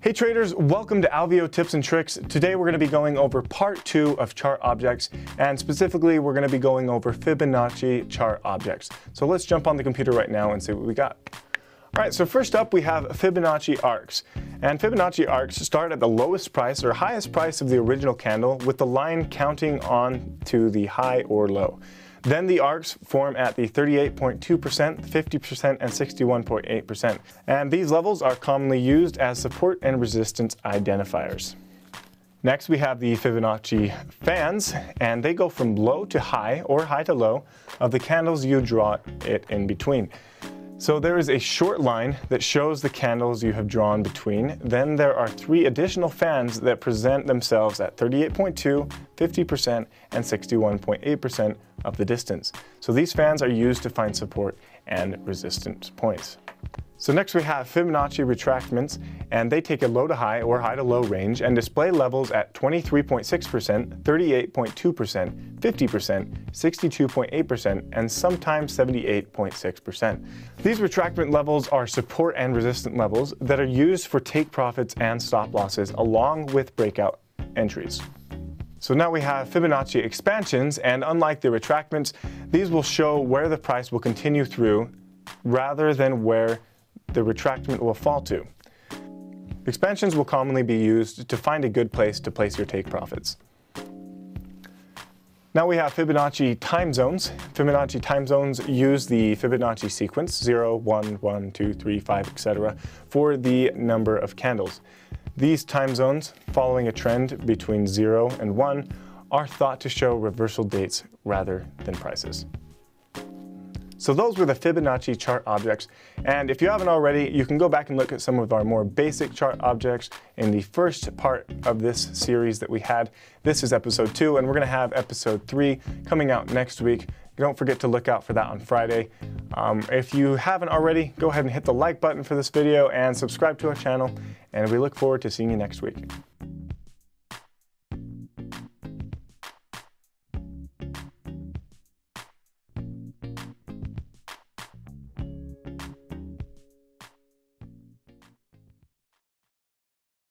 Hey traders, welcome to Alveo Tips and Tricks. Today we're going to be going over part 2 of chart objects, and specifically we're going to be going over Fibonacci chart objects. So let's jump on the computer right now and see what we got. Alright, so first up we have Fibonacci arcs. And Fibonacci arcs start at the lowest price or highest price of the original candle with the line counting on to the high or low. Then the arcs form at the 38.2%, 50%, and 61.8%. And these levels are commonly used as support and resistance identifiers. Next we have the Fibonacci Fans, and they go from low to high or high to low of the candles you draw it in between. So there is a short line that shows the candles you have drawn between. Then there are 3 additional fans that present themselves at 38.2%, 50%, and 61.8% of the distance. So these fans are used to find support and resistance points. So next we have Fibonacci Retractions, and they take a low to high or high to low range and display levels at 23.6%, 38.2%, 50%, 62.8%, and sometimes 78.6%. These retracement levels are support and resistance levels that are used for take profits and stop losses along with breakout entries. So now we have Fibonacci Expansions, and unlike the retracements, these will show where the price will continue through rather than where the retracement will fall to. Expansions will commonly be used to find a good place to place your take profits. Now we have Fibonacci time zones. Fibonacci time zones use the Fibonacci sequence 0, 1, 1, 2, 3, 5, etc. for the number of candles. These time zones, following a trend between 0 and 1, are thought to show reversal dates rather than prices. So those were the Fibonacci chart objects, and if you haven't already, you can go back and look at some of our more basic chart objects in the first part of this series that we had. This is episode 2, and we're going to have episode 3 coming out next week. Don't forget to look out for that on Friday. If you haven't already, go ahead and hit the like button for this video and subscribe to our channel, and we look forward to seeing you next week.